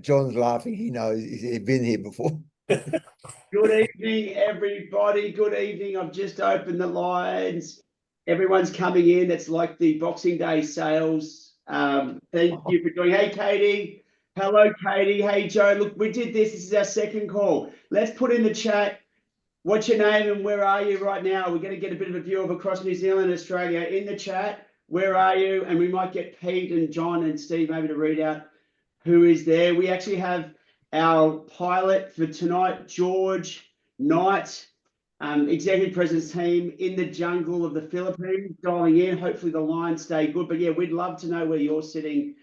John's laughing. He knows he's been here before. Good evening, everybody. Good evening. I've just opened the lines. Everyone's coming in. It's like the Boxing Day sales. Thank you for doing. Hey, Katie. Hello, Katie. Hey, Joe. Look, we did this. This is our second call. Let's put in the chat. What's your name and where are you right now? We're going to get a bit of a view of across New Zealand and Australia in the chat. Where are you? And we might get Pete and John and Steve maybe to read out who is there. We actually have our pilot for tonight, George Knight, executive president's team in the jungle of the Philippines, dialing in. Hopefully the lines stay good. But yeah, we'd love to know where you're sitting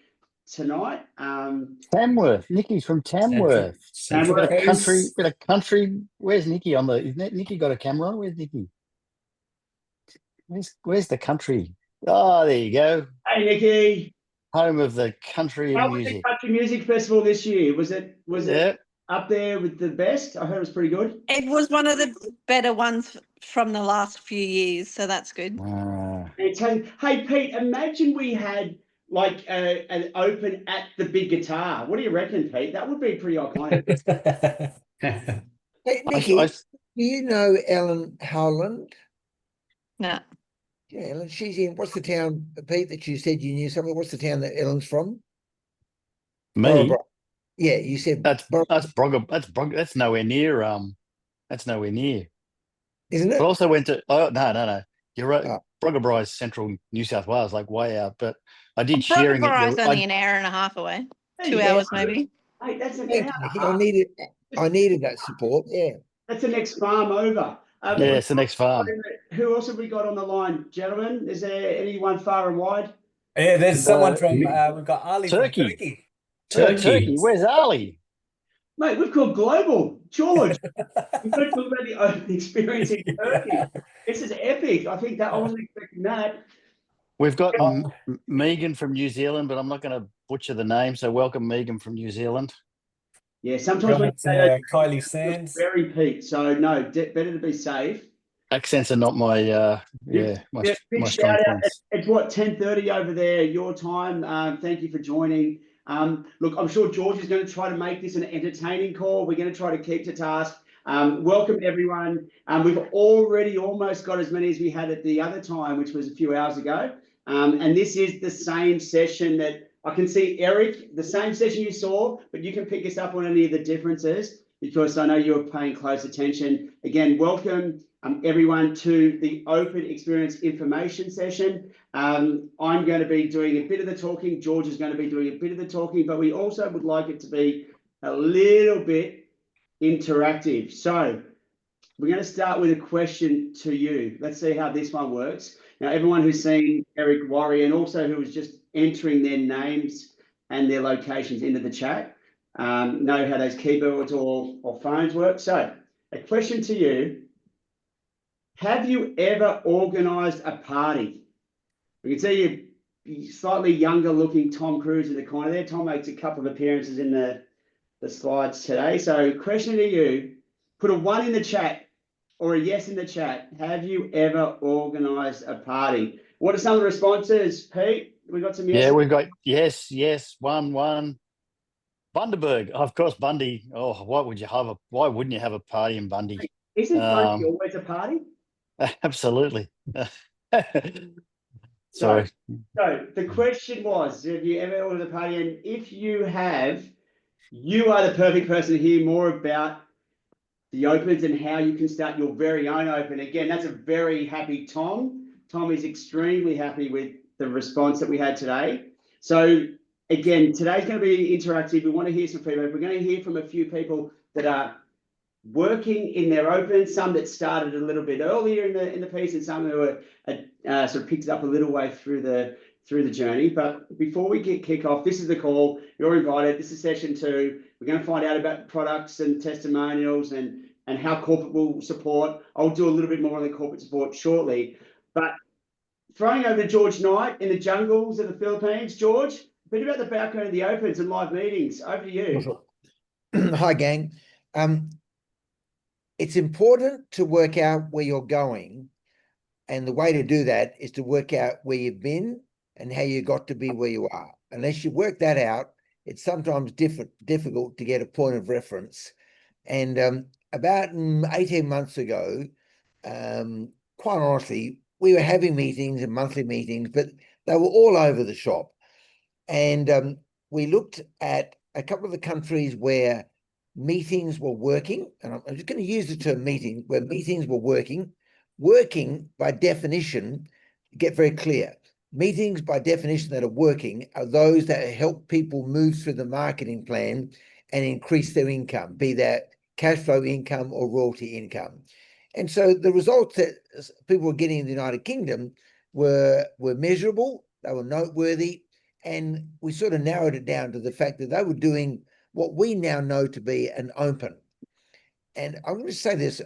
tonight. Tamworth. Nikki's from Tamworth. Central Bit of country. Where's Nikki on the? Isn't Nikki got a camera on? Where's Nikki? Where's the country? Oh, there you go. Hey, Nikki. Home of the country How music. was the country music festival this year? Was it up there with the best? I heard it was pretty good. It was one of the better ones from the last few years, so that's good. Hey, Pete, imagine we had like an open at the Big Guitar. What do you reckon, Pete? That would be pretty iconic. Hey, Nikki, do you know Ellen Howland? No. Yeah, Ellen, she's in. What's the town, Pete, that you said you knew something? What's the town that Ellen's from? Me? Yeah, you said that's Brogger. That's nowhere near. That's nowhere near, isn't it? But also went to. Oh no. You're right. Brogger's central New South Wales, like way out. But I did sharing it. Brogger's only an hour and a half away. 2 hours maybe. Hey, that's an hour. I needed that support. Yeah. That's the next farm over. Yeah, it's the next farm. Who else have we got on the line, gentlemen? Is there anyone far and wide? Yeah, there's someone from. We've got Ali Turkey. From Turkey. Where's Ali? Mate, we've called global. George, we've got to talk about the open experience in Turkey. This is epic. I think that I wasn't expecting that. We've got Megan from New Zealand, but I'm not going to butcher the name. So welcome, Megan from New Zealand. Yeah, sometimes we say Kylie Sands. Very Pete. So no, better to be safe. Accents are not my my strong points. It's what 10:30 over there, your time. Thank you for joining. Look, I'm sure George is going to try to make this an entertaining call. We're going to try to keep to task. Welcome everyone. We've already almost got as many as we had at the other time, which was a few hours ago. And this is the same session that I can see, Eric, the same session you saw, but you can pick us up on any of the differences because I know you're paying close attention. Again, welcome everyone to the Open Experience Information session. I'm going to be doing a bit of the talking. George is going to be doing a bit of the talking, but we also would like it to be a little bit interactive. So we're going to start with a question to you. Let's see how this one works. Now, everyone who's seen Eric Warry and also who was just entering their names and their locations into the chat know how those keyboards or phones work. So a question to you. Have you ever organised a party? We can see you slightly younger looking Tom Cruise in the corner there. Tom makes a couple of appearances in the slides today. So question to you, put a 1 in the chat or a yes in the chat. Have you ever organised a party? What are some of the responses, Pete? We got some yes. Yeah, we've got yes, 1. Bundaberg, of course, Bundy. Oh, why wouldn't you have a party in Bundy? Isn't Bundy always a party? Absolutely. So the question was, have you ever ordered a party? And if you have, you are the perfect person to hear more about the opens and how you can start your very own open. Again, that's a very happy Tom. Tom is extremely happy with the response that we had today. So again, today's going to be interactive. We want to hear some feedback. We're going to hear from a few people that are working in their open, some that started a little bit earlier in the piece, and some who are sort of picked it up a little way through the journey. But before we kick off, this is the call. You're invited. This is session 2. We're going to find out about products and testimonials and how corporate will support. I'll do a little bit more on the corporate support shortly. But throwing over to George Knight in the jungles of the Philippines. George, a bit about the background of the opens and live meetings. Over to you. Hi, gang. It's important to work out where you're going, and the way to do that is to work out where you've been and how you got to be where you are. Unless you work that out, it's sometimes difficult to get a point of reference. And about 18 months ago, quite honestly, we were having meetings and monthly meetings, but they were all over the shop. And we looked at a couple of the countries where meetings were working, and I'm just going to use the term meeting, where meetings were working. Working by definition, get very clear. Meetings by definition that are working are those that help people move through the marketing plan and increase their income, be that cash flow income or royalty income. And so the results that people were getting in the United Kingdom were measurable, they were noteworthy, and we sort of narrowed it down to the fact that they were doing what we now know to be an open. And I'm going to say this,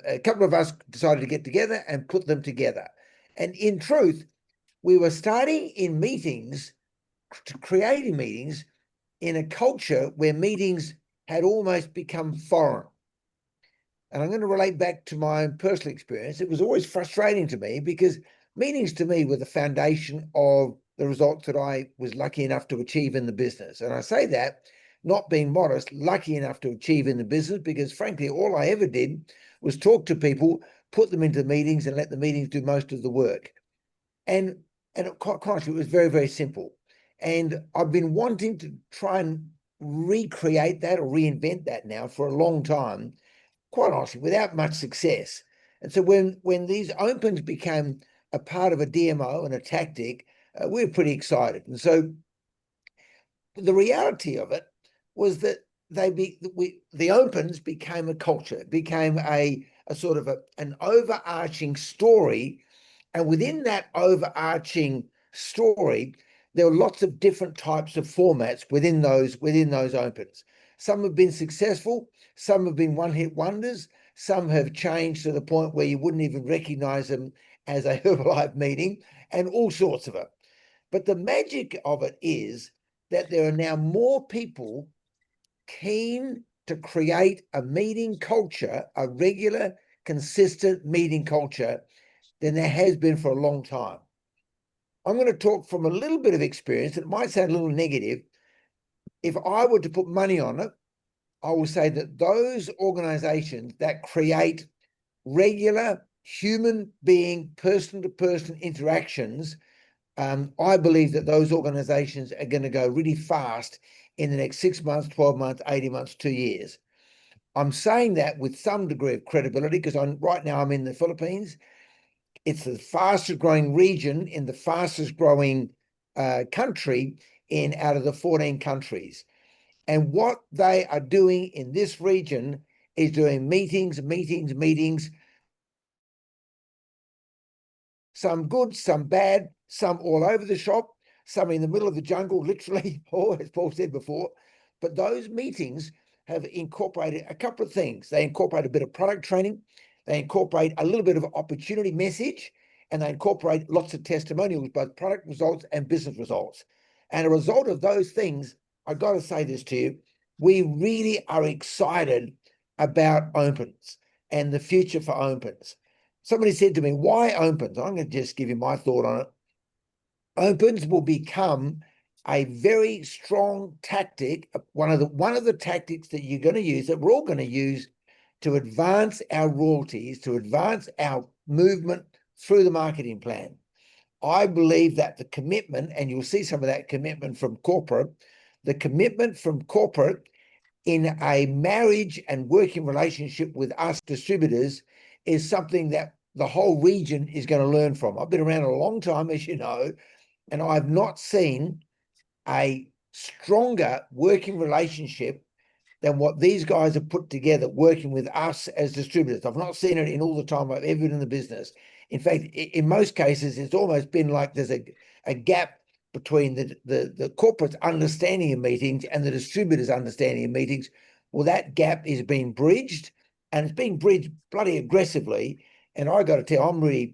a couple of us decided to get together and put them together. And in truth, we were starting in meetings, creating meetings in a culture where meetings had almost become foreign. And I'm going to relate back to my own personal experience. It was always frustrating to me because meetings to me were the foundation of the results that I was lucky enough to achieve in the business. And I say that not being modest, lucky enough to achieve in the business, because frankly, all I ever did was talk to people, put them into meetings and let the meetings do most of the work. And quite honestly, it was very, very simple. And I've been wanting to try and recreate that or reinvent that now for a long time, quite honestly, without much success. And so when these opens became a part of a DMO and a tactic, we were pretty excited. And so the reality of it was that the opens became a culture, became a sort of an overarching story. And within that overarching story, there are lots of different types of formats within those opens. Some have been successful, some have been one-hit wonders, some have changed to the point where you wouldn't even recognize them as a Herbalife meeting, and all sorts of it. But the magic of it is that there are now more people keen to create a meeting culture, a regular, consistent meeting culture, than there has been for a long time. I'm going to talk from a little bit of experience. It might sound a little negative. If I were to put money on it, I will say that those organizations that create regular human being, person-to-person interactions, I believe that those organizations are going to go really fast in the next 6 months, 12 months, 18 months, 2 years. I'm saying that with some degree of credibility because right now I'm in the Philippines. It's the fastest growing region in the fastest growing country out of the 14 countries. And what they are doing in this region is doing meetings, some good, some bad, some all over the shop, some in the middle of the jungle, literally, as Paul said before. But those meetings have incorporated a couple of things. They incorporate a bit of product training, they incorporate a little bit of opportunity message, and they incorporate lots of testimonials, both product results and business results. And a result of those things, I've got to say this to you, we really are excited about opens and the future for opens. Somebody said to me, why opens? I'm going to just give you my thought on it. Opens will become a very strong tactic, one of the tactics that you're going to use, that we're all going to use to advance our royalties, to advance our movement through the marketing plan. I believe that the commitment, and you'll see some of that commitment from corporate, the commitment from corporate in a marriage and working relationship with us distributors is something that the whole region is going to learn from. I've been around a long time, as you know, and I've not seen a stronger working relationship than what these guys have put together working with us as distributors. I've not seen it in all the time I've ever been in the business. In fact, in most cases, it's almost been like there's a gap between the corporate understanding of meetings and the distributors' understanding of meetings. Well, that gap is being bridged, and it's being bridged bloody aggressively. And I got to tell you,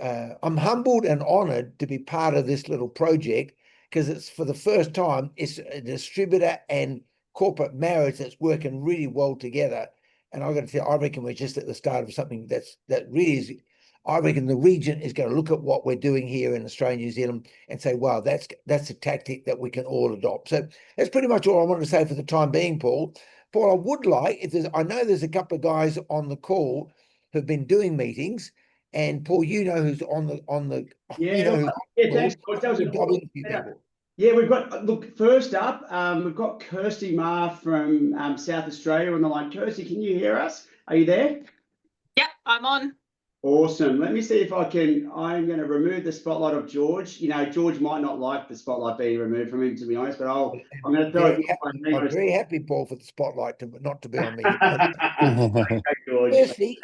I'm humbled and honored to be part of this little project, because it's for the first time, it's a distributor and corporate marriage that's working really well together. And I've got to tell you, I reckon we're just at the start of something that really is, I reckon the region is going to look at what we're doing here in Australia, New Zealand, and say, wow, that's a tactic that we can all adopt. So that's pretty much all I wanted to say for the time being, Paul. Paul, I would like, I know there's a couple of guys on the call who've been doing meetings, and Paul, you know who's on the Yeah, yeah, thanks, George. That was a few people. Yeah, we've got, look, first up, we've got Kirsty Ma from South Australia on the line. Kirsty, can you hear us? Are you there? Yep, I'm on. Awesome. Let me see if I'm going to remove the spotlight of George. You know, George might not like the spotlight being removed from him, to be honest, but I'm going to throw it. I'm very happy, Paul, for the spotlight not to be on me. Okay, George. Firstly,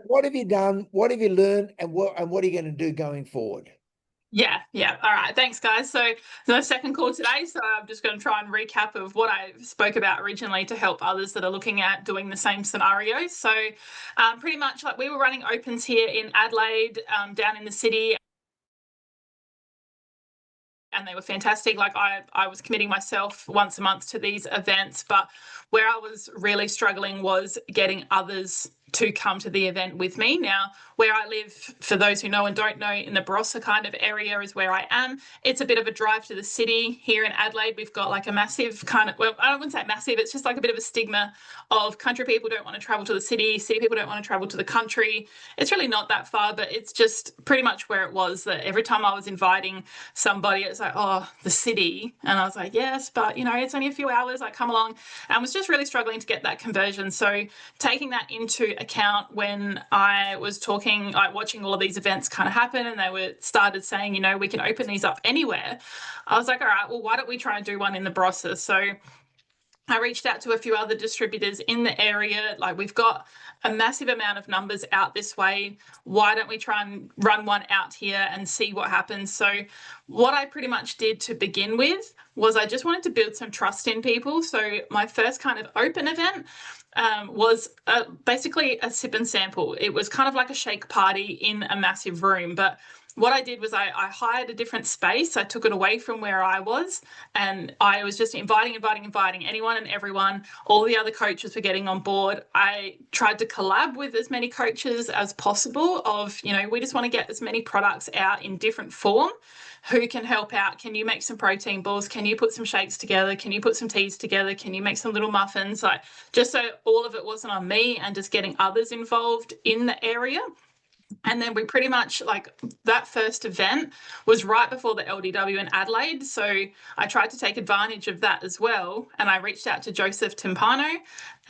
what have you done? What have you learned? And what are you going to do going forward? Yeah. All right. Thanks, guys. So the second call today. So I'm just going to try and recap of what I spoke about originally to help others that are looking at doing the same scenarios. So pretty much like we were running opens here in Adelaide, down in the city. And they were fantastic. Like I was committing myself once a month to these events, but where I was really struggling was getting others to come to the event with me. Now, where I live, for those who know and don't know, in the Barossa kind of area is where I am. It's a bit of a drive to the city. Here in Adelaide, we've got like a massive kind of, well, I wouldn't say massive, it's just like a bit of a stigma of country people don't want to travel to the city people don't want to travel to the country. It's really not that far, but it's just pretty much where it was, that every time I was inviting somebody, it's like, oh, the city. And I was like, yes, but you know, it's only a few hours, like come along. And I was just really struggling to get that conversion. So taking that into account when I was talking, like watching all of these events kind of happen, and they were started saying, you know, we can open these up anywhere. I was like, all right, well, why don't we try and do one in the Barossa? So I reached out to a few other distributors in the area. Like, we've got a massive amount of numbers out this way. Why don't we try and run one out here and see what happens? So what I pretty much did to begin with was I just wanted to build some trust in people. So my first kind of open event was basically a sip and sample. It was kind of like a shake party in a massive room, but what I did was I hired a different space. I took it away from where I was, and I was just inviting anyone and everyone. All the other coaches were getting on board. I tried to collab with as many coaches as possible of, you know, we just want to get as many products out in different form. Who can help out? Can you make some protein balls? Can you put some shakes together? Can you put some teas together? Can you make some little muffins? Like, just so all of it wasn't on me, and just getting others involved in the area. And then we pretty much, like, that first event was right before the LDW in Adelaide. So I tried to take advantage of that as well. And I reached out to Joseph Timpano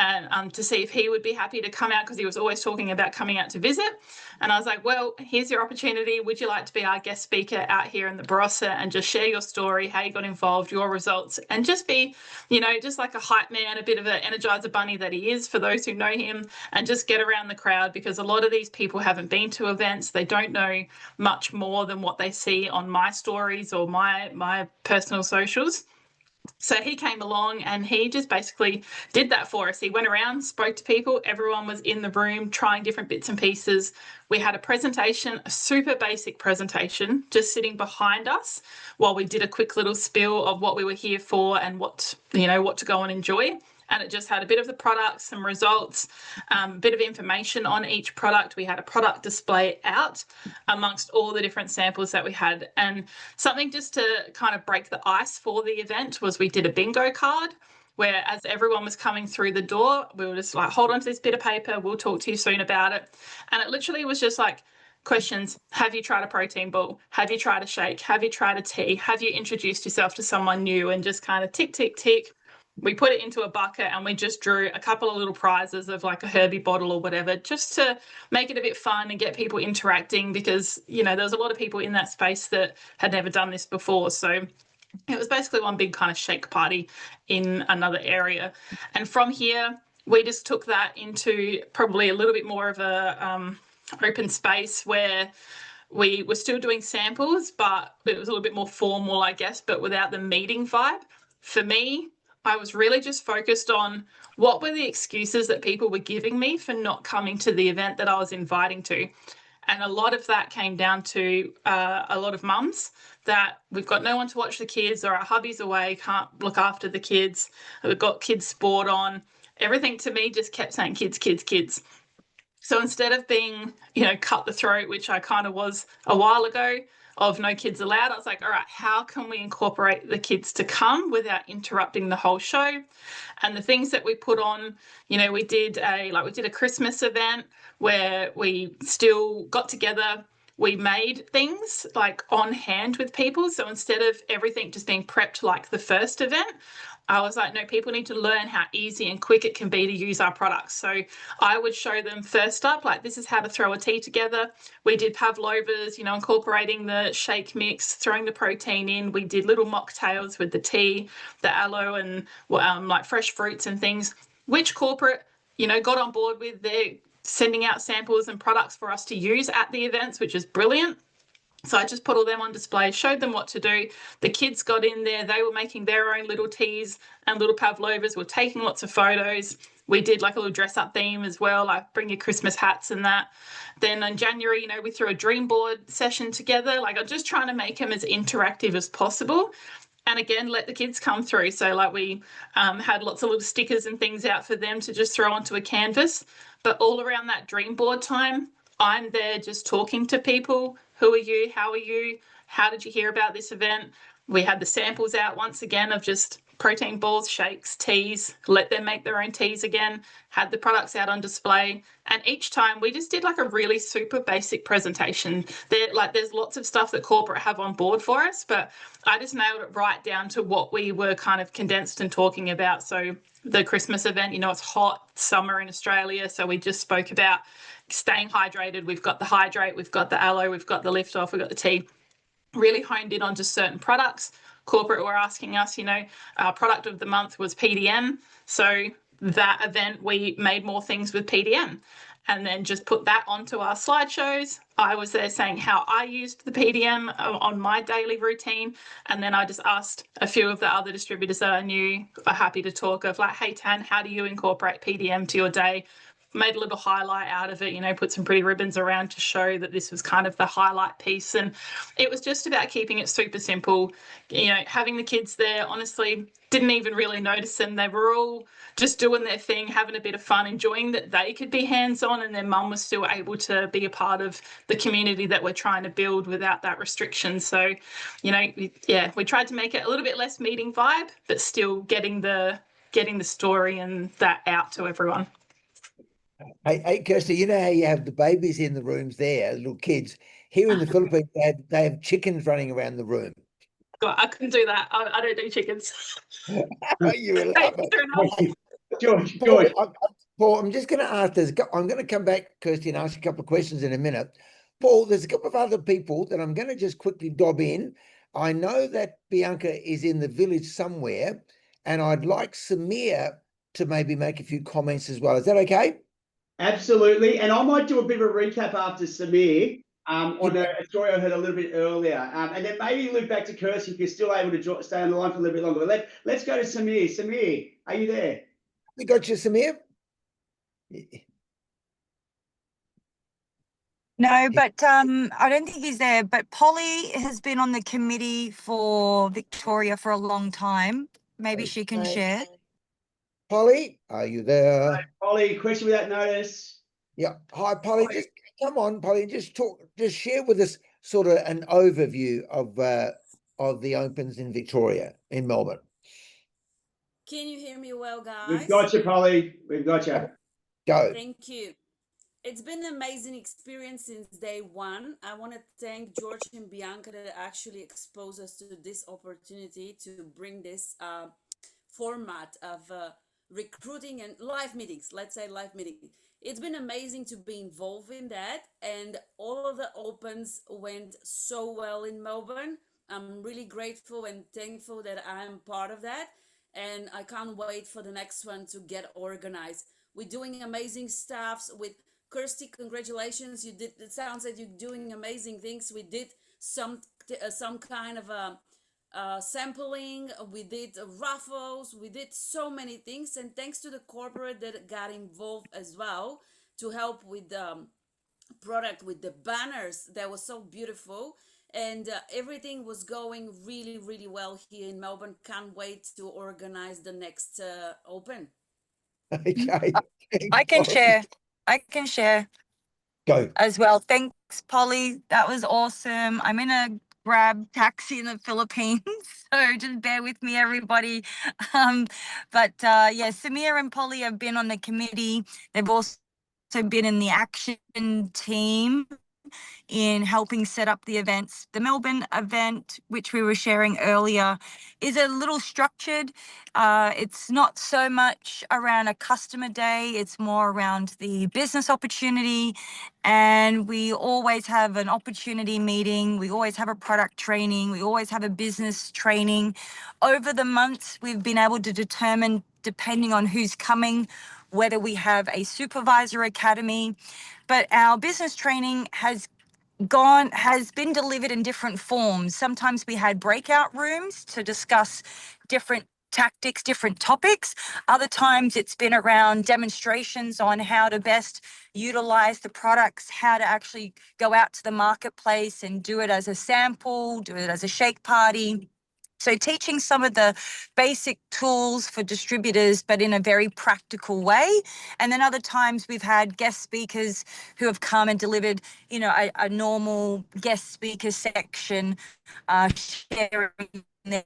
and to see if he would be happy to come out, because he was always talking about coming out to visit. And I was like, well, here's your opportunity. Would you like to be our guest speaker out here in the Barossa and just share your story, how you got involved, your results, and just be, you know, just like a hype man, a bit of an Energizer bunny that he is for those who know him, and just get around the crowd, because a lot of these people haven't been to events. They don't know much more than what they see on my stories or my personal socials. So he came along and he just basically did that for us. He went around, spoke to people. Everyone was in the room trying different bits and pieces. We had a presentation, a super basic presentation, just sitting behind us while we did a quick little spiel of what we were here for and what, you know, what to go and enjoy. And it just had a bit of the products, some results, a bit of information on each product. We had a product display out amongst all the different samples that we had. And something just to kind of break the ice for the event was we did a bingo card, where as everyone was coming through the door, we were just like, hold on to this bit of paper, we'll talk to you soon about it. And it literally was just like, questions: have you tried a protein ball? Have you tried a shake? Have you tried a tea? Have you introduced yourself to someone new? And just kind of tick, tick, tick. We put it into a bucket and we just drew a couple of little prizes of like a Herbie bottle or whatever, just to make it a bit fun and get people interacting, because, you know, there was a lot of people in that space that had never done this before. So it was basically one big kind of shake party in another area. And from here, we just took that into probably a little bit more of a open space, where we were still doing samples, but it was a little bit more formal, I guess, but without the meeting vibe. For me, I was really just focused on what were the excuses that people were giving me for not coming to the event that I was inviting to. And a lot of that came down to a lot of mums that we've got no one to watch the kids, or our hubby's away, can't look after the kids, we've got kids sport on. Everything to me just kept saying kids, kids, kids. So instead of being, cut the throat, which I kind of was a while ago, of no kids allowed, I was like, all right, how can we incorporate the kids to come without interrupting the whole show? And the things that we put on, we did a Christmas event where we still got together. We made things like on hand with people. So instead of everything just being prepped like the first event, I was like, no, people need to learn how easy and quick it can be to use our products. So I would show them first up, like, this is how to throw a tea together. We did pavlovas, incorporating the shake mix, throwing the protein in. We did little mocktails with the tea, the aloe, and like fresh fruits and things, which corporate, got on board with. Their sending out samples and products for us to use at the events, which is brilliant. So I just put all them on display, showed them what to do. The kids got in there. They were making their own little teas and little pavlovas. We're taking lots of photos. We did like a little dress up theme as well, like bring your Christmas hats and that. Then in January, we threw a dream board session together. Like, I'm just trying to make them as interactive as possible. And again, let the kids come through. So like we had lots of little stickers and things out for them to just throw onto a canvas. But all around that dream board time, I'm there just talking to people. Who are you? How are you? How did you hear about this event? We had the samples out once again of just protein balls, shakes, teas, let them make their own teas again, had the products out on display. And each time we just did like a really super basic presentation. There's lots of stuff that corporate have on board for us, but I just nailed it right down to what we were kind of condensed and talking about. So the Christmas event, it's hot summer in Australia. So we just spoke about staying hydrated. We've got the hydrate, we've got the aloe, we've got the lift off, we've got the tea. Really honed in on just certain products. Corporate were asking us, our product of the month was PDM. So that event, we made more things with PDM and then just put that onto our slideshows. I was there saying how I used the PDM on my daily routine. And then I just asked a few of the other distributors that I knew are happy to talk of like, hey, Tan, how do you incorporate PDM to your day? Made a little highlight out of it, put some pretty ribbons around to show that this was kind of the highlight piece. And it was just about keeping it super simple. Having the kids there, honestly, didn't even really notice them. They were all just doing their thing, having a bit of fun, enjoying that they could be hands-on and their mum was still able to be a part of the community that we're trying to build without that restriction. So, we tried to make it a little bit less meeting vibe, but still getting the story and that out to everyone. Hey, Kirsty, you know how you have the babies in the rooms there, little kids. Here in the Philippines, they have chickens running around the room. God, I couldn't do that. I don't do chickens. You will love it. George. Paul, I'm just going to ask this. I'm going to come back, Kirsty, and ask you a couple of questions in a minute. Paul, there's a couple of other people that I'm going to just quickly dob in. I know that Bianca is in the village somewhere, and I'd like Samir to maybe make a few comments as well. Is that okay? Absolutely. And I might do a bit of a recap after Samir on a story I heard a little bit earlier. And then maybe loop back to Kirsty if you're still able to stay on the line for a little bit longer. But let's go to Samir. Samir, are you there? We got you, Samir. No, but I don't think he's there. But Polly has been on the committee for Victoria for a long time. Maybe she can share. Polly, are you there? Hi, Polly, question without notice. Yeah. Hi, Polly. Just come on, Polly, and just share with us sort of an overview of the Opens in Victoria, in Melbourne. Can you hear me well, guys? We've got you, Polly. We've got you. Go. Thank you. It's been an amazing experience since day one. I want to thank George and Bianca that actually exposed us to this opportunity to bring this format of recruiting and live meetings. Let's say live meeting. It's been amazing to be involved in that, and all of the opens went so well in Melbourne. I'm really grateful and thankful that I'm part of that, and I can't wait for the next one to get organized. We're doing amazing stuff with Kirsty. Congratulations! You did. It sounds like you're doing amazing things. We did some kind of sampling. We did raffles. We did so many things, and thanks to the corporate that got involved as well to help with the product, with the banners. That was so beautiful, and everything was going really, really well here in Melbourne. Can't wait to organize the next Open. Okay. I can share. I can share Go. as well. Thanks, Polly. That was awesome. I'm in a Grab taxi in the Philippines, so just bear with me, everybody. Yeah, Samir and Polly have been on the committee. They've also been in the action team in helping set up the events. The Melbourne event, which we were sharing earlier, is a little structured. It's not so much around a customer day, it's more around the business opportunity. And we always have an opportunity meeting, we always have a product training, we always have a business training. Over the months, we've been able to determine, depending on who's coming, whether we have a supervisor academy. But our business training has been delivered in different forms. Sometimes we had breakout rooms to discuss different tactics, different topics. Other times it's been around demonstrations on how to best utilize the products, how to actually go out to the marketplace and do it as a sample, do it as a shake party. So teaching some of the basic tools for distributors, but in a very practical way. And then other times we've had guest speakers who have come and delivered, a normal guest speaker section, sharing their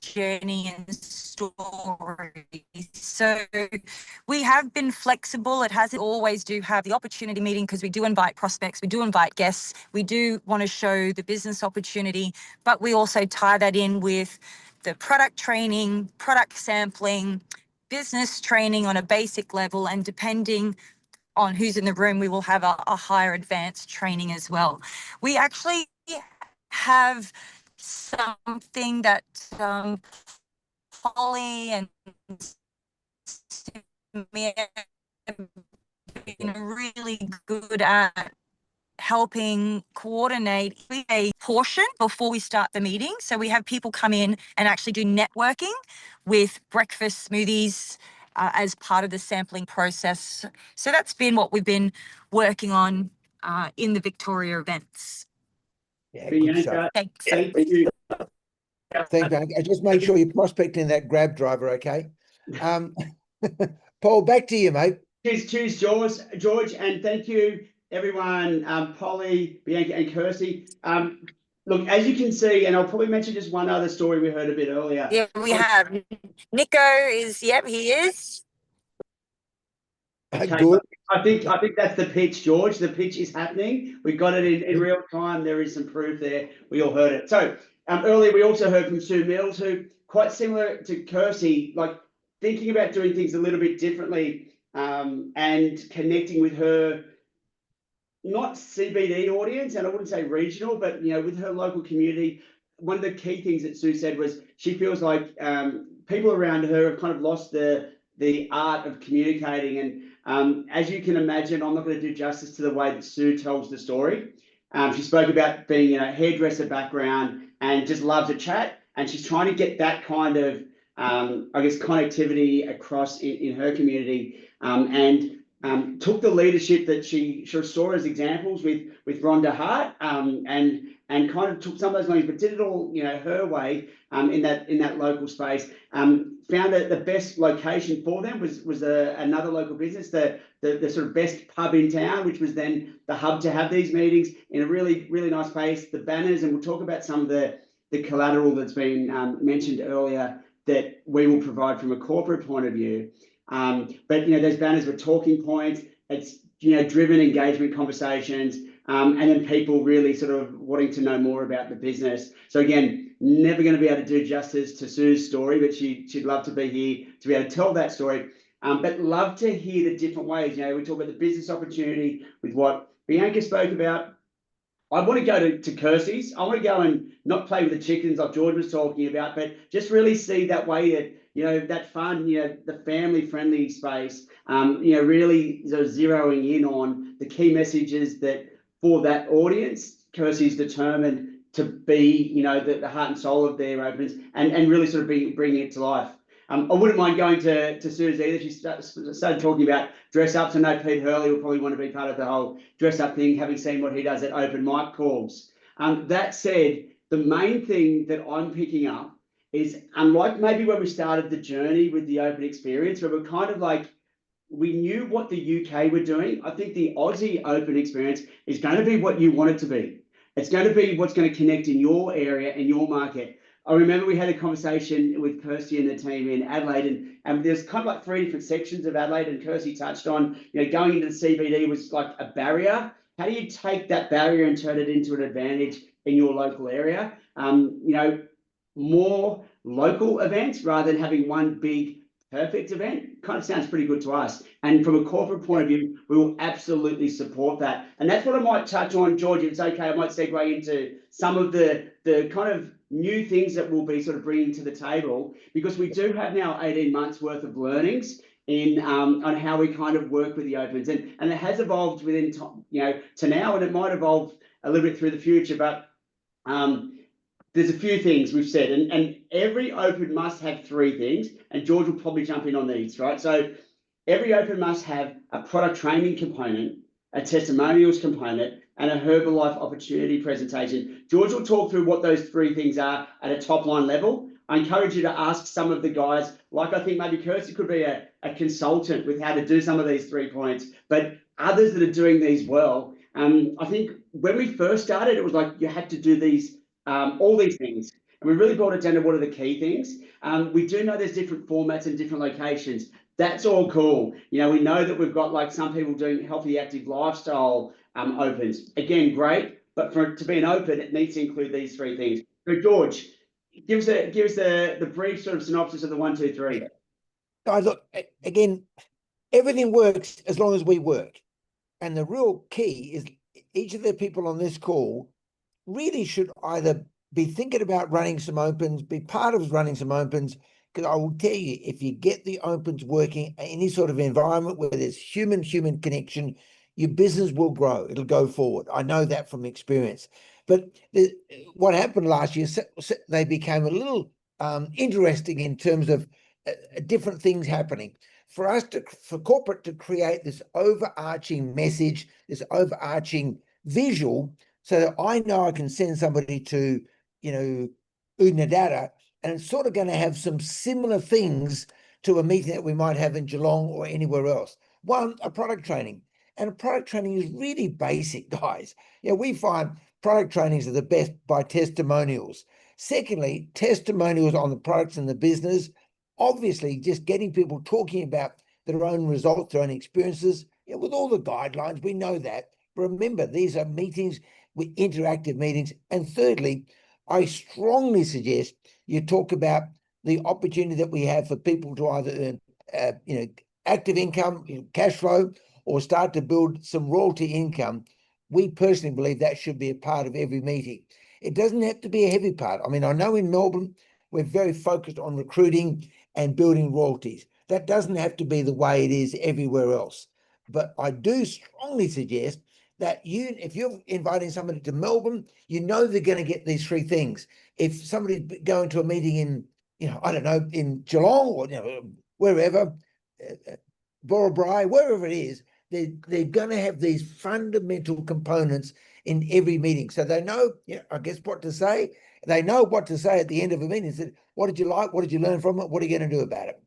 journey and story. So we have been flexible. It hasn't always do have the opportunity meeting because we do invite prospects, we do invite guests, we do want to show the business opportunity, but we also tie that in with the product training, product sampling, business training on a basic level, and depending on who's in the room, we will have a higher advanced training as well. We actually have something that Polly and Samir have been really good at helping coordinate a portion before we start the meeting. So we have people come in and actually do networking with breakfast smoothies as part of the sampling process. So that's been what we've been working on in the Victoria events. Yeah, good stuff. Thanks. Thank you. Thanks, man. Just make sure you're prospecting that Grab driver, okay? Paul, back to you, mate. Cheers, George, and thank you, everyone, Polly, Bianca, and Kirsty. Look, as you can see, and I'll probably mention just one other story we heard a bit earlier. Yeah, we have. Nico is, yep, he is. Okay, Good. I think that's the pitch, George. The pitch is happening. We got it in real time. There is some proof there. We all heard it. So earlier we also heard from Sue Mills, who, quite similar to Kirsty, like thinking about doing things a little bit differently, and connecting with her, not CBD audience, and I wouldn't say regional, but with her local community. One of the key things that Sue said was she feels like people around her have kind of lost the art of communicating. And as you can imagine, I'm not going to do justice to the way that Sue tells the story. She spoke about being in a hairdresser background and just loves a chat. And she's trying to get that kind of, connectivity across in her community, and took the leadership that she saw as examples with Rhonda Hart, and kind of took some of those learnings, but did it all her way, in that local space. Found that the best location for them was another local business, the sort of best pub in town, which was then the hub to have these meetings in a really, really nice place. The banners, and we'll talk about some of the collateral that's been mentioned earlier that we will provide from a corporate point of view. But those banners were talking points. It's driven engagement conversations, and then people really sort of wanting to know more about the business. So again, never going to be able to do justice to Sue's story, but she'd love to be here to be able to tell that story. But love to hear the different ways. We talk about the business opportunity with what Bianca spoke about. I want to go to Kirsty's. I want to go and not play with the chickens like George was talking about, but just really see that way that that fun, the family-friendly space. Really sort of zeroing in on the key messages that for that audience, Kirsty's determined to be, the heart and soul of their opens, and really sort of bringing it to life. I wouldn't mind going to Suze either. She started talking about dress ups. I know Pete Hurley will probably want to be part of the whole dress up thing, having seen what he does at open mic calls. That said, the main thing that I'm picking up is, unlike maybe when we started the journey with the open experience, where we're kind of like we knew what the UK were doing. I think the Aussie Open experience is going to be what you want it to be. It's going to be what's going to connect in your area and your market. I remember we had a conversation with Kirsty and the team in Adelaide, and there's kind of like 3 different sections of Adelaide, and Kirsty touched on, going into the CBD was like a barrier. How do you take that barrier and turn it into an advantage in your local area? More local events rather than having one big perfect event kind of sounds pretty good to us. And from a corporate point of view, we will absolutely support that. And that's what I might touch on, George. If it's okay, I might segue into some of the kind of new things that we'll be sort of bringing to the table, because we do have now 18 months worth of learnings in on how we kind of work with the opens, and it has evolved within to now, and it might evolve a little bit through the future, but there's a few things we've said, and every open must have 3 things, and George will probably jump in on these, right? So every open must have a product training component, a testimonials component, and a Herbalife opportunity presentation. George will talk through what those 3 things are at a top line level. I encourage you to ask some of the guys, like I think maybe Kirsty could be a consultant with how to do some of these 3 points, but others that are doing these well. I think when we first started, it was like you had to do these, all these things. And we really brought it down to what are the key things. We do know there's different formats and different locations. That's all cool. We know that we've got like some people doing healthy, active lifestyle opens. Again, great. But for it to be an open, it needs to include these 3 things. So George, give us the brief sort of synopsis of the 1, 2, 3. Guys, look, again, everything works as long as we work. And the real key is each of the people on this call really should either be thinking about running some opens, be part of running some opens, because I will tell you, if you get the opens working, any sort of environment where there's human connection, your business will grow. It'll go forward. I know that from experience. But what happened last year, they became a little interesting in terms of different things happening. For corporate to create this overarching message, this overarching visual, so that I know I can send somebody to, Unadada, and it's sort of going to have some similar things to a meeting that we might have in Geelong or anywhere else. One, a product training. And a product training is really basic, guys. We find product trainings are the best by testimonials. Secondly, testimonials on the products and the business. Obviously, just getting people talking about their own results, their own experiences, with all the guidelines, we know that. But remember, these are meetings with interactive meetings. And thirdly, I strongly suggest you talk about the opportunity that we have for people to either earn, active income, cash flow, or start to build some royalty income. We personally believe that should be a part of every meeting. It doesn't have to be a heavy part. I mean, I know in Melbourne, we're very focused on recruiting and building royalties. That doesn't have to be the way it is everywhere else. But I do strongly suggest that if you're inviting somebody to Melbourne, they're going to get these 3 things. If somebody's going to a meeting in, in Geelong or, wherever, Borabri, wherever it is, they're going to have these fundamental components in every meeting. So they know, I guess, what to say. They know what to say at the end of a meeting. Said, what did you like? What did you learn from it? What are you going to do about it?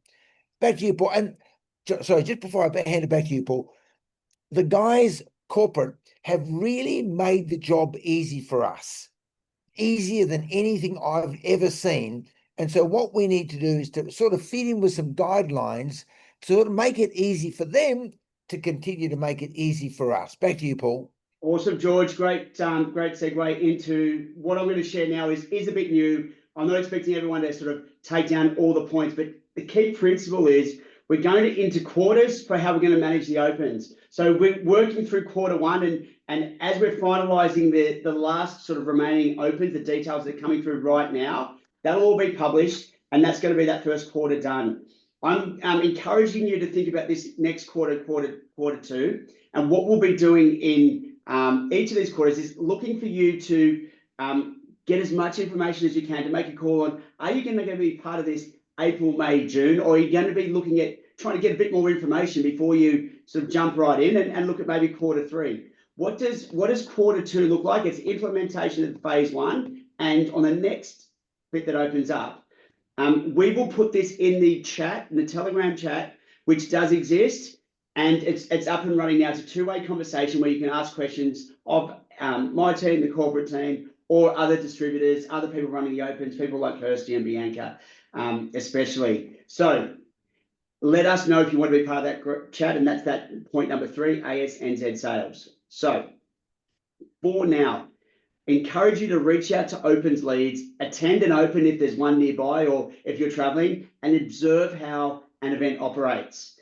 Back to you, Paul. And sorry, just before I hand it back to you, Paul, the guys corporate have really made the job easy for us, easier than anything I've ever seen. And so what we need to do is to sort of feed in with some guidelines to sort of make it easy for them to continue to make it easy for us. Back to you, Paul. Awesome, George. Great segue into what I'm going to share now is a bit new. I'm not expecting everyone to sort of take down all the points, but the key principle is we're going into quarters for how we're going to manage the opens. So we're working through quarter 1, and as we're finalising the last sort of remaining opens, the details that are coming through right now, that'll all be published, and that's going to be that first quarter done. I'm encouraging you to think about this next quarter 2, and what we'll be doing in each of these quarters is looking for you to get as much information as you can to make a call on, are you going to be part of this April, May, June, or are you going to be looking at trying to get a bit more information before you sort of jump right in and look at maybe quarter 3? What does quarter 2 look like? It's implementation of phase 1, and on the next bit that opens up, we will put this in the chat, in the Telegram chat, which does exist. And it's up and running now. It's a two-way conversation where you can ask questions of my team, the corporate team, or other distributors, other people running the opens, people like Kirsty and Bianca, especially. So let us know if you want to be part of that group chat, and that's that point number 3, ASNZ sales. So for now, encourage you to reach out to opens leads, attend an open if there's one nearby or if you're traveling, and observe how an event operates.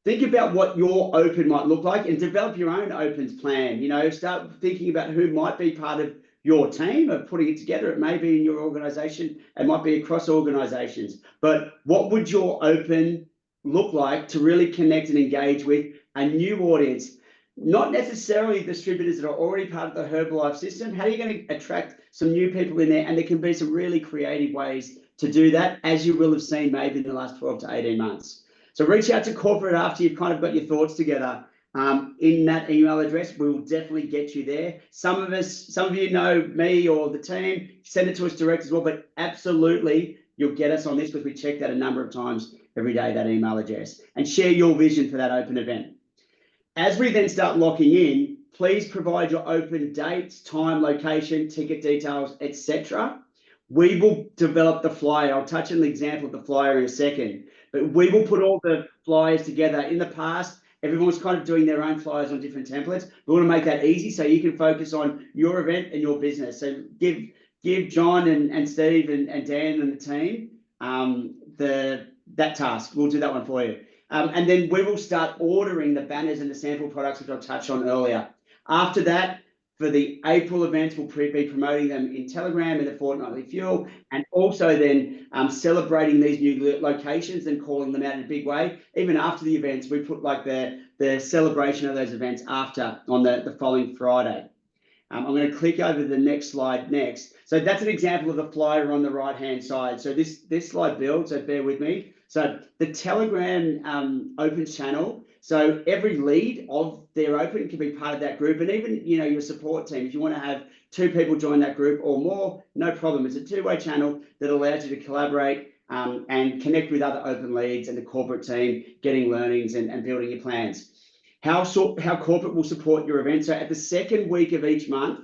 Think about what your open might look like and develop your own opens plan. You know, start thinking about who might be part of your team of putting it together. It may be in your organization, it might be across organizations, but what would your open look like to really connect and engage with a new audience? Not necessarily distributors that are already part of the Herbalife system. How are you going to attract some new people in there? And there can be some really creative ways to do that, as you will have seen maybe in the last 12 to 18 months. So reach out to corporate after you've kind of got your thoughts together. In that email address, we will definitely get you there. Some of you know me or the team, send it to us direct as well, but absolutely you'll get us on this because we check that a number of times every day, that email address, and share your vision for that open event. As we then start locking in, please provide your open dates, time, location, ticket details, etc. We will develop the flyer. I'll touch on the example of the flyer in a second, but we will put all the flyers together. In the past, everyone was kind of doing their own flyers on different templates. We want to make that easy so you can focus on your event and your business. So give John and Steve and Dan and the team that task. We'll do that one for you. And then we will start ordering the banners and the sample products, which I touched on earlier. After that, for the April events, we'll be promoting them in Telegram in the Fortnightly Fuel, and also then celebrating these new locations and calling them out in a big way. Even after the events, we put like the celebration of those events after on the following Friday. I'm going to click over the next slide next. So that's an example of the flyer on the right-hand side. So this slide builds, so bear with me. So the Telegram opens channel. So every lead of their open can be part of that group, and even your support team. If you want to have 2 people join that group or more, no problem. It's a 2-way channel that allows you to collaborate and connect with other open leads and the corporate team, getting learnings and building your plans. How corporate will support your event. So at the second week of each month,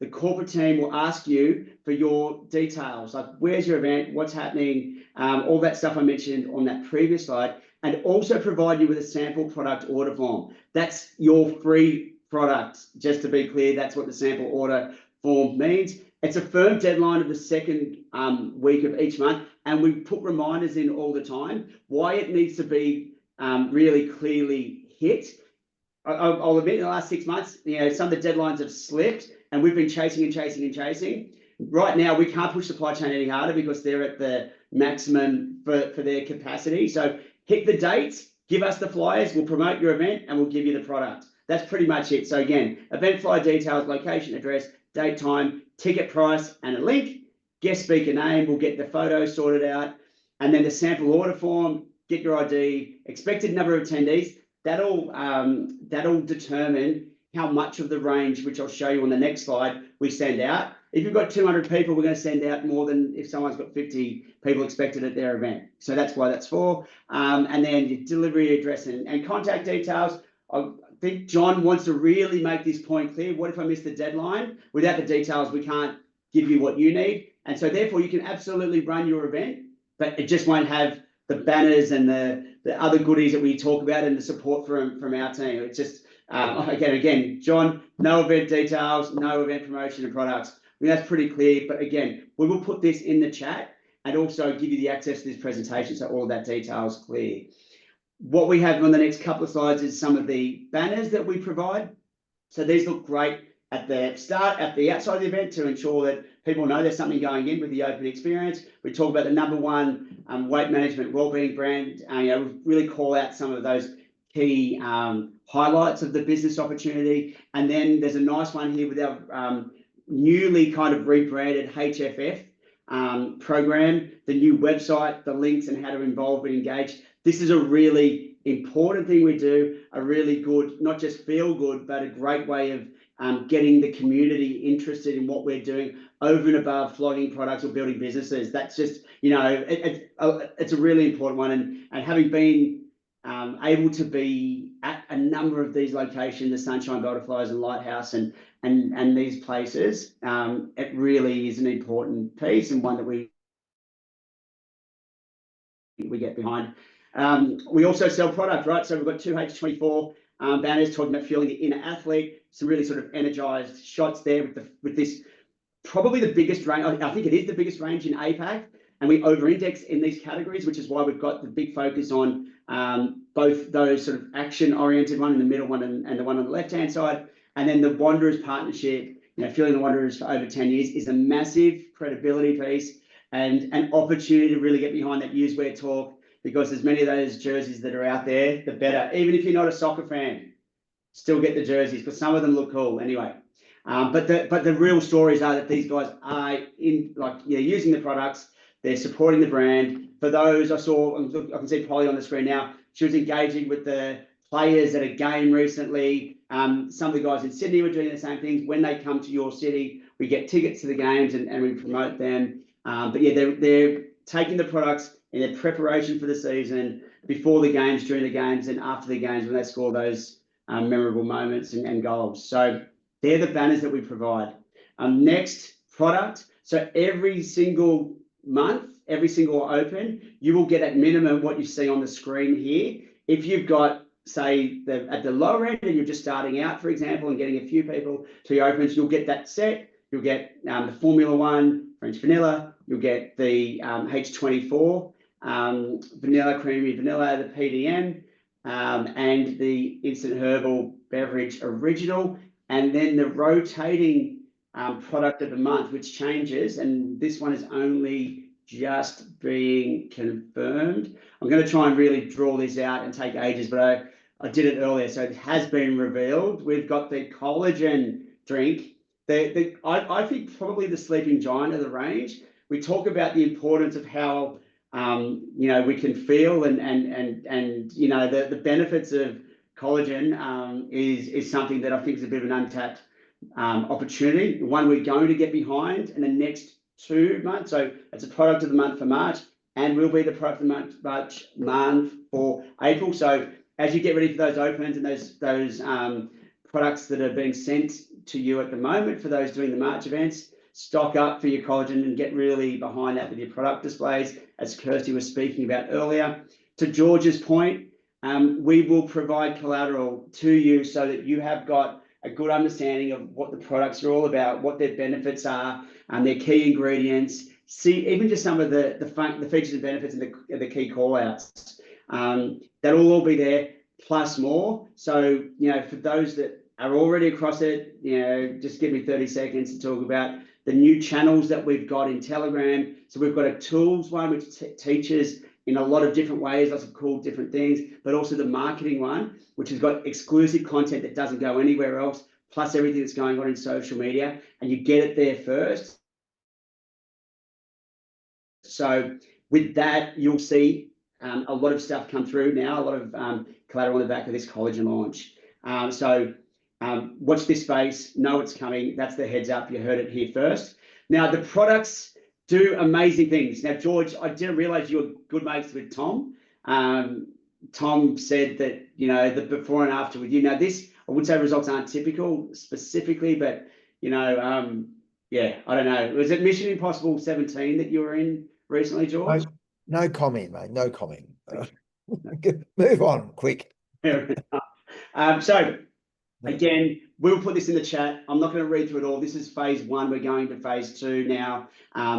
the corporate team will ask you for your details, like where's your event, what's happening, all that stuff I mentioned on that previous slide, and also provide you with a sample product order form. That's your free product. Just to be clear, that's what the sample order form means. It's a firm deadline of the second week of each month, and we put reminders in all the time why it needs to be really clearly hit. I'll admit in the last 6 months, some of the deadlines have slipped and we've been chasing and chasing and chasing. Right now, we can't push supply chain any harder because they're at the maximum for their capacity. So hit the dates, give us the flyers, we'll promote your event and we'll give you the product. That's pretty much it. So again, event flyer details, location, address, date, time, ticket price, and a link. Guest speaker name, we'll get the photos sorted out. And then the sample order form, get your ID, expected number of attendees. That'll determine how much of the range, which I'll show you on the next slide, we send out. If you've got 200 people, we're going to send out more than if someone's got 50 people expected at their event. So that's why that's for. And then your delivery address and contact details. I think John wants to really make this point clear. What if I miss the deadline? Without the details, we can't give you what you need. And so therefore, you can absolutely run your event, but it just won't have the banners and the other goodies that we talk about and the support from our team. It's just, again, John, no event details, no event promotion and products. I mean, that's pretty clear. But again, we will put this in the chat and also give you the access to this presentation so all of that detail is clear. What we have on the next couple of slides is some of the banners that we provide. So these look great at the start, at the outside of the event to ensure that people know there's something going in with the open experience. We talk about the #1 weight management wellbeing brand. We really call out some of those key highlights of the business opportunity. And then there's a nice one here with our newly kind of rebranded HFF program, the new website, the links and how to involve and engage. This is a really important thing we do, a really good, not just feel good, but a great way of getting the community interested in what we're doing over and above flogging products or building businesses. That's just, it's a really important one. And having been able to be at a number of these locations, the Sunshine Butterflies and Lighthouse and these places, it really is an important piece and one that we get behind. We also sell product, right? So we've got 2H24 banners talking about fueling the inner athlete, some really sort of energized shots there with this, probably the biggest range. I think it is the biggest range in APAC, and we over-index in these categories, which is why we've got the big focus on both those sort of action-oriented one in the middle one and the one on the left-hand side, and then the Wanderers partnership. You know, fueling the Wanderers for over 10 years is a massive credibility piece and an opportunity to really get behind that newswear talk, because as many of those jerseys that are out there, the better. Even if you're not a soccer fan, still get the jerseys, because some of them look cool anyway. But the real stories are that these guys are using the products, they're supporting the brand. For those I can see Polly on the screen now. She was engaging with the players at a game recently. Some of the guys in Sydney were doing the same things. When they come to your city, we get tickets to the games and we promote them. But yeah, they're taking the products in their preparation for the season, before the games, during the games, and after the games when they score those memorable moments and goals. So they're the banners that we provide. Next product. So every single month, every single open, you will get at minimum what you see on the screen here. If you've got, say, at the lower end and you're just starting out, for example, and getting a few people to your opens, you'll get that set. You'll get the Formula One French vanilla. You'll get the H24 vanilla, creamy vanilla, the PDM, and the instant herbal beverage original. And then the rotating product of the month, which changes, and this one is only just being confirmed. I'm going to try and really draw this out and take ages, but I did it earlier, so it has been revealed. We've got the collagen drink. I think probably the sleeping giant of the range. We talk about the importance of how we can feel and the benefits of collagen is something that I think is a bit of an untapped opportunity, one we're going to get behind in the next 2 months. So it's a product of the month for March, and will be the product of the month for April. So as you get ready for those opens and those products that are being sent to you at the moment for those doing the March events, stock up for your collagen and get really behind that with your product displays, as Kirsty was speaking about earlier. To George's point, we will provide collateral to you so that you have got a good understanding of what the products are all about, what their benefits are, and their key ingredients. See, even just some of the features and benefits and the key call-outs. That'll all be there, plus more. So, for those that are already across it, just give me 30 seconds to talk about the new channels that we've got in Telegram. So we've got a tools one, which teaches in a lot of different ways, lots of cool different things, but also the marketing one, which has got exclusive content that doesn't go anywhere else, plus everything that's going on in social media, and you get it there first. So with that, you'll see a lot of stuff come through now, a lot of collateral on the back of this collagen launch. Watch this space, know it's coming. That's the heads up. You heard it here first. Now, the products do amazing things. Now, George, I didn't realize you were good mates with Tom. Tom said that, the before and after with you. Now, this, I would say results aren't typical specifically, but, yeah, I don't know. Was it Mission Impossible 17 that you were in recently, George? No comment, mate. No comment. Move on, quick. So, again, we'll put this in the chat. I'm not going to read through it all. This is phase 1. We're going to phase 2 now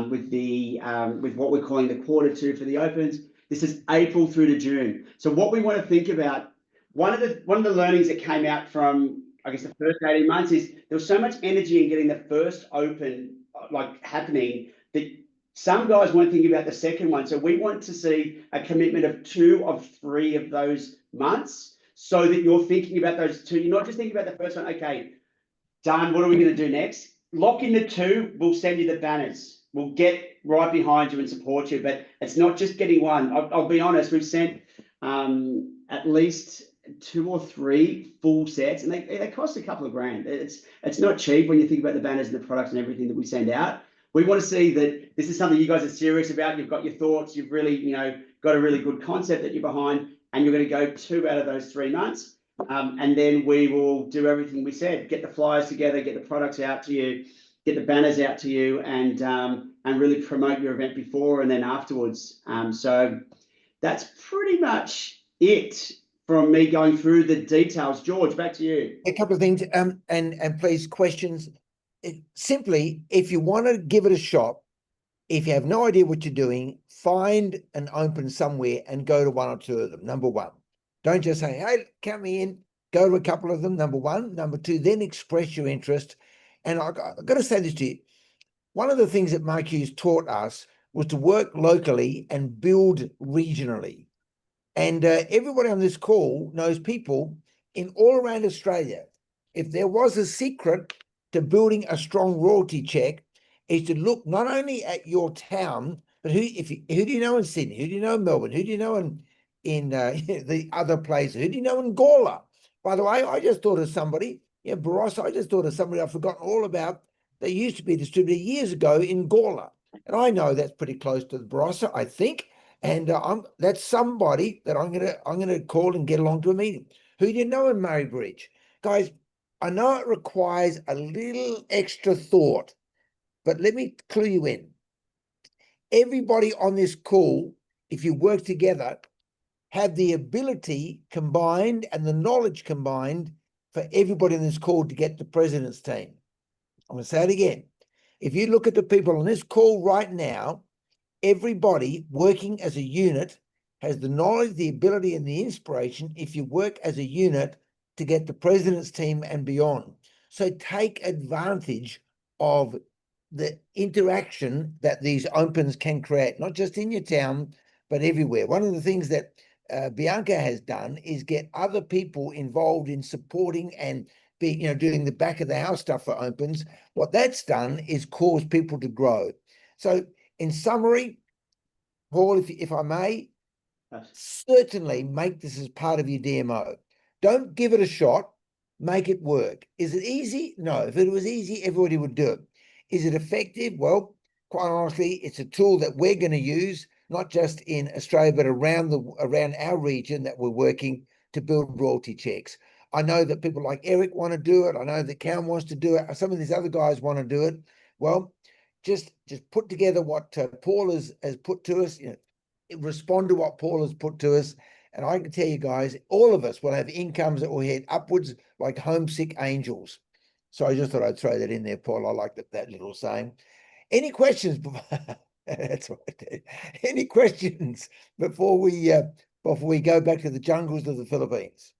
with what we're calling the quarter 2 for the opens. This is April through to June. So what we want to think about, one of the learnings that came out from, I guess, the first 18 months is there was so much energy in getting the first open happening that some guys weren't thinking about the second one. So we want to see a commitment of 2 of 3 of those months, so that you're thinking about those 2. You're not just thinking about the first one. Okay, done. What are we going to do next? Lock in the 2. We'll send you the banners. We'll get right behind you and support you. But it's not just getting one. I'll be honest. We've sent at least 2 or 3 full sets, and they cost a couple of grand. It's not cheap when you think about the banners and the products and everything that we send out. We want to see that this is something you guys are serious about. You've got your thoughts. You've really, got a really good concept that you're behind, and you're going to go 2 out of those 3 months. And then we will do everything we said, get the flyers together, get the products out to you, get the banners out to you, and really promote your event before and then afterwards. So that's pretty much it from me going through the details. George, back to you. A couple of things, and please, questions. Simply, if you want to give it a shot, if you have no idea what you're doing, find an open somewhere and go to one or two of them. Number one, don't just say, hey, count me in. Go to a couple of them, number one. Number two, then express your interest. And I've got to say this to you. One of the things that Mark Hughes taught us was to work locally and build regionally. And everybody on this call knows people in all around Australia. If there was a secret to building a strong royalty check, is to look not only at your town, but who do you know in Sydney? Who do you know in Melbourne? Who do you know in the other places? Who do you know in Gawler? By the way, I just thought of somebody, Barossa, I just thought of somebody I've forgotten all about. They used to be a distributor years ago in Gawler. And I know that's pretty close to the Barossa, I think. And that's somebody that I'm gonna call and get along to a meeting. Who do you know in Murray Bridge? Guys, I know it requires a little extra thought, but let me clue you in. Everybody on this call, if you work together, have the ability combined and the knowledge combined for everybody on this call to get the president's team. I'm going to say it again. If you look at the people on this call right now, everybody working as a unit has the knowledge, the ability, and the inspiration, if you work as a unit, to get the president's team and beyond. So take advantage of the interaction that these opens can create, not just in your town, but everywhere. One of the things that Bianca has done is get other people involved in supporting and doing the back of the house stuff for opens. What that's done is cause people to grow. So in summary, Paul, if I may, certainly make this as part of your DMO. Don't give it a shot, make it work. Is it easy? No. If it was easy, everybody would do it. Is it effective? Well, quite honestly, it's a tool that we're going to use, not just in Australia, but around our region that we're working to build royalty checks. I know that people like Eric want to do it. I know that Cam wants to do it. Some of these other guys want to do it. Well, just put together what Paul has put to us, respond to what Paul has put to us. And I can tell you guys, all of us will have incomes that will head upwards like homesick angels. So I just thought I'd throw that in there, Paul. I like that little saying. Any questions? That's right. Any questions before we go back to the jungles of the Philippines?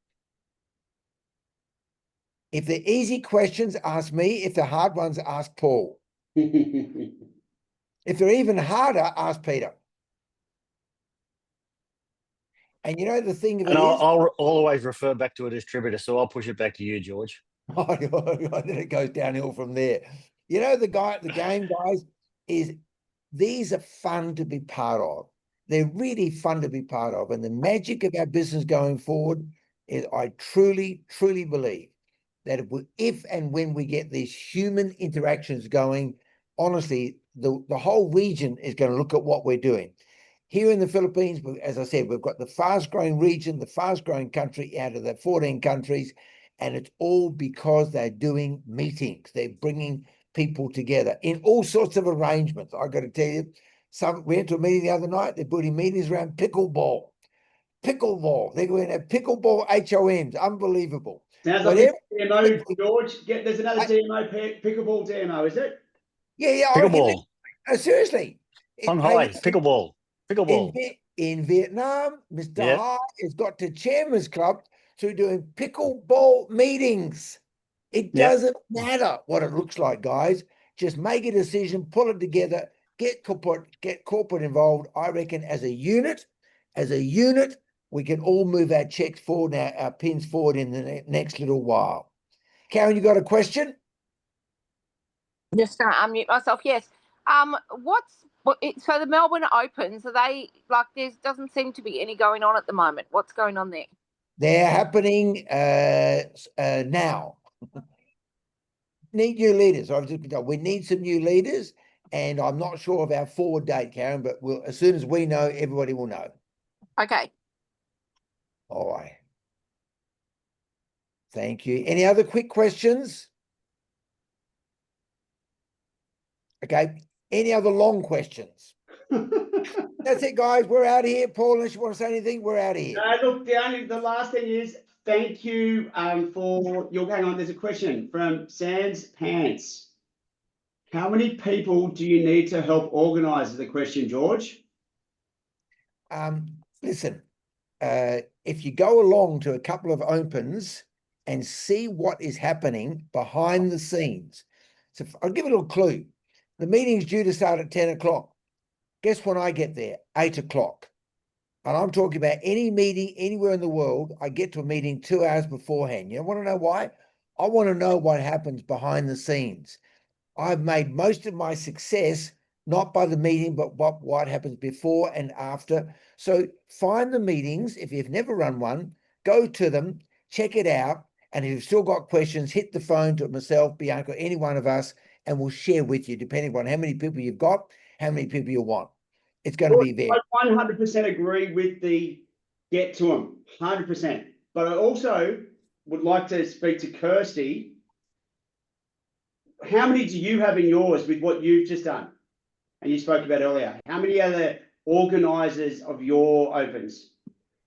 If they're easy questions, ask me. If they're hard ones, ask Paul. If they're even harder, ask Peter. And you know the thing of it is, I'll always refer back to a distributor, so I'll push it back to you, George. then it goes downhill from there. You know, the game, guys, is these are fun to be part of. They're really fun to be part of. And the magic of our business going forward is I truly, truly believe that if and when we get these human interactions going, honestly, the whole region is going to look at what we're doing. Here in the Philippines, as I said, we've got the fast-growing region, the fast-growing country out of the 14 countries, and it's all because they're doing meetings. They're bringing people together in all sorts of arrangements. I've got to tell you, we went to a meeting the other night. They're building meetings around pickleball. Pickleball. They're going to have pickleball HOMs. Unbelievable. Sounds like a DMO, George. There's another DMO, pickleball DMO, is it? Yeah. Pickleball. Seriously. Shanghai, pickleball. In Vietnam, Mr. Ha has got to Chairman's Club through doing pickleball meetings. It doesn't matter what it looks like, guys. Just make a decision, pull it together, get corporate involved. I reckon as a unit, we can all move our checks forward, our pins forward in the next little while. Karen, you got a question? Just going to unmute myself. Yes. So the Melbourne Opens, are they like there doesn't seem to be any going on at the moment? What's going on there? They're happening now. Need new leaders. We need some new leaders, and I'm not sure of our forward date, Karen, but as soon as we know, everybody will know. Okay. All right. Thank you. Any other quick questions? Okay. Any other long questions? That's it, guys. We're out of here. Paul, unless you want to say anything, we're out of here. Look, the last thing is thank you for your hang on. There's a question from Sans Pants. How many people do you need to help organise? Is the question, George? Listen, if you go along to a couple of opens and see what is happening behind the scenes. So I'll give a little clue. The meeting's due to start at 10 o'clock. Guess when I get there? 8 o'clock. And I'm talking about any meeting anywhere in the world. I get to a meeting 2 hours beforehand. You want to know why? I want to know what happens behind the scenes. I've made most of my success not by the meeting, but what happens before and after. So find the meetings. If you've never run one, go to them, check it out. And if you've still got questions, hit the phone to myself, Bianca, any one of us, and we'll share with you, depending on how many people you've got, how many people you want. It's going to be there. I 100% agree with the get to them, 100%. But I also would like to speak to Kirsty. How many do you have in yours with what you've just done? And you spoke about earlier. How many are the organisers of your opens?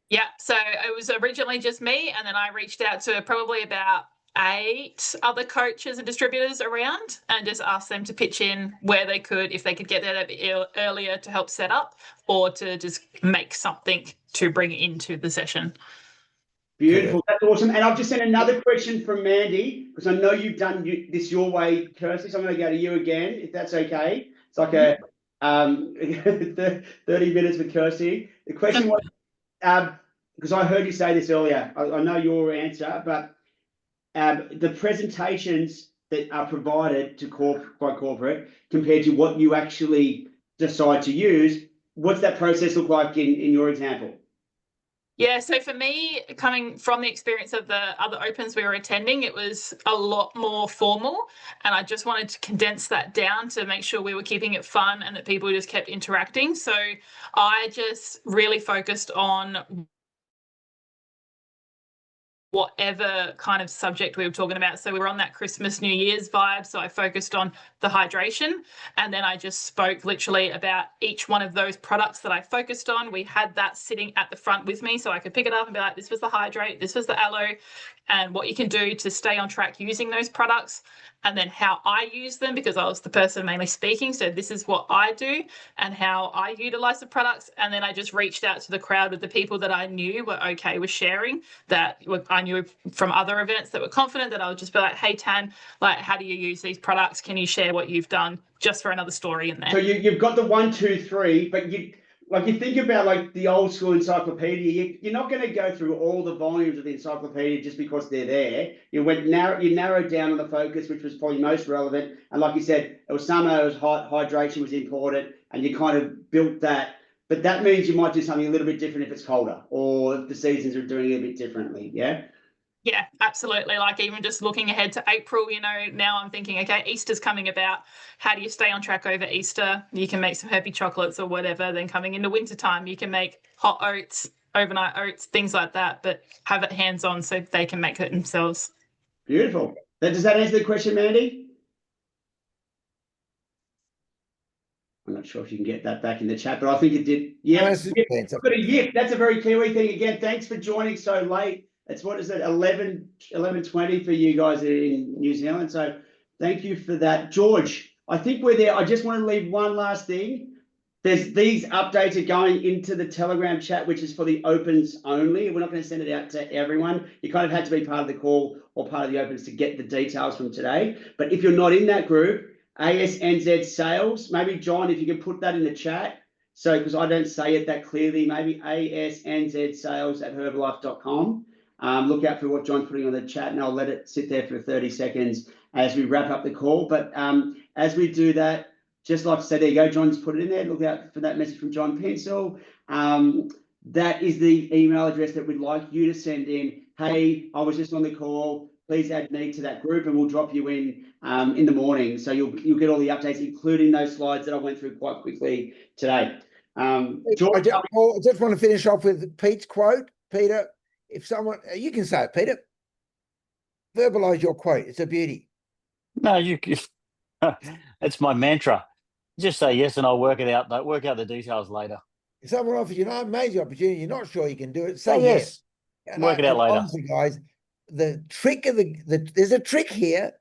Yeah, so it was originally just me, and then I reached out to probably about 8 other coaches and distributors around and just asked them to pitch in where they could, if they could get there a bit earlier to help set up or to just make something to bring into the session. Beautiful. That's awesome. And I've just sent another question from Mandy, because I know you've done this your way, Kirsty, so I'm going to go to you again, if that's okay. It's like a 30 minutes with Kirsty. The question was, because I heard you say this earlier, I know your answer, but the presentations that are provided to by corporate compared to what you actually decide to use, what's that process look like in your example? Yeah, so for me, coming from the experience of the other opens we were attending, it was a lot more formal, and I just wanted to condense that down to make sure we were keeping it fun and that people just kept interacting. So I just really focused on whatever kind of subject we were talking about. So we were on that Christmas, New Year's vibe. So I focused on the hydration, and then I just spoke literally about each one of those products that I focused on. We had that sitting at the front with me so I could pick it up and be like, this was the hydrate, this was the aloe, and what you can do to stay on track using those products, and then how I use them, because I was the person mainly speaking. So this is what I do and how I utilize the products. And then I just reached out to the crowd with the people that I knew were okay with sharing, that I knew from other events that were confident, that I would just be like, hey, Tan, like, how do you use these products? Can you share what you've done, just for another story in there? So you've got the 1, 2, 3, but you think about like the old school encyclopedia, you're not going to go through all the volumes of the encyclopedia just because they're there. You narrowed down on the focus, which was probably most relevant. And like you said, it was summer, it was hydration was important, and you kind of built that. But that means you might do something a little bit different if it's colder, or if the seasons are doing it a bit differently. Yeah. Yeah, absolutely. Like even just looking ahead to April, now I'm thinking, okay, Easter's coming about. How do you stay on track over Easter? You can make some heavy chocolates or whatever. Then coming into wintertime, you can make hot oats, overnight oats, things like that, but have it hands-on so they can make it themselves. Beautiful. Does that answer the question, Mandy? I'm not sure if you can get that back in the chat, but I think it did. Yeah, got a yip. That's a very Kiwi thing. Again, thanks for joining so late. It's, what is it, 11:20 for you guys in New Zealand. So thank you for that. George, I think we're there. I just want to leave one last thing. There's these updates are going into the Telegram chat, which is for the opens only. We're not going to send it out to everyone. You kind of had to be part of the call or part of the opens to get the details from today. But if you're not in that group, ASNZ sales, maybe John, if you can put that in the chat. So, because I don't say it that clearly, maybe ASNZ sales at herbalife.com. Look out for what John's putting on the chat, and I'll let it sit there for 30 seconds as we wrap up the call. But as we do that, just like I said, there you go, John's put it in there. Look out for that message from John Pencil. That is the email address that we'd like you to send in. Hey, I was just on the call. Please add me to that group, and we'll drop you in the morning. So you'll get all the updates, including those slides that I went through quite quickly today. George, I just want to finish off with Pete's quote. Peter, if someone, you can say it, Peter. Verbalise your quote. It's a beauty. No, it's my mantra. Just say yes, and I'll work it out. Work out the details later. If someone offers you an amazing opportunity, you're not sure you can do it, say Say yes. And Work it out later. Honestly, guys, the trick of there's a trick here.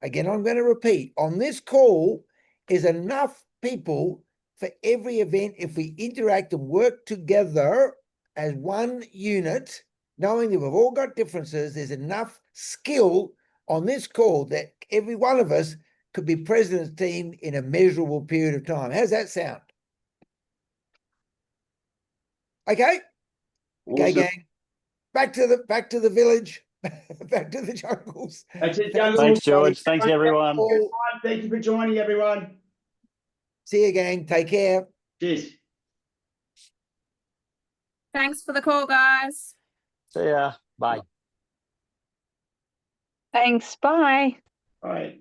Again, I'm going to repeat. On this call is enough people for every event. If we interact and work together as one unit, knowing that we've all got differences, there's enough skill on this call that every one of us could be president's team in a measurable period of time. How's that sound? Okay. Awesome. Okay, gang. Back to the village. Back to the jungles. That's it, jungles. Thanks, George. Thanks, everyone. Thank you for joining, everyone. See you, gang. Take care. Cheers. Thanks for the call, guys. See ya. Bye. Thanks. Bye. All right.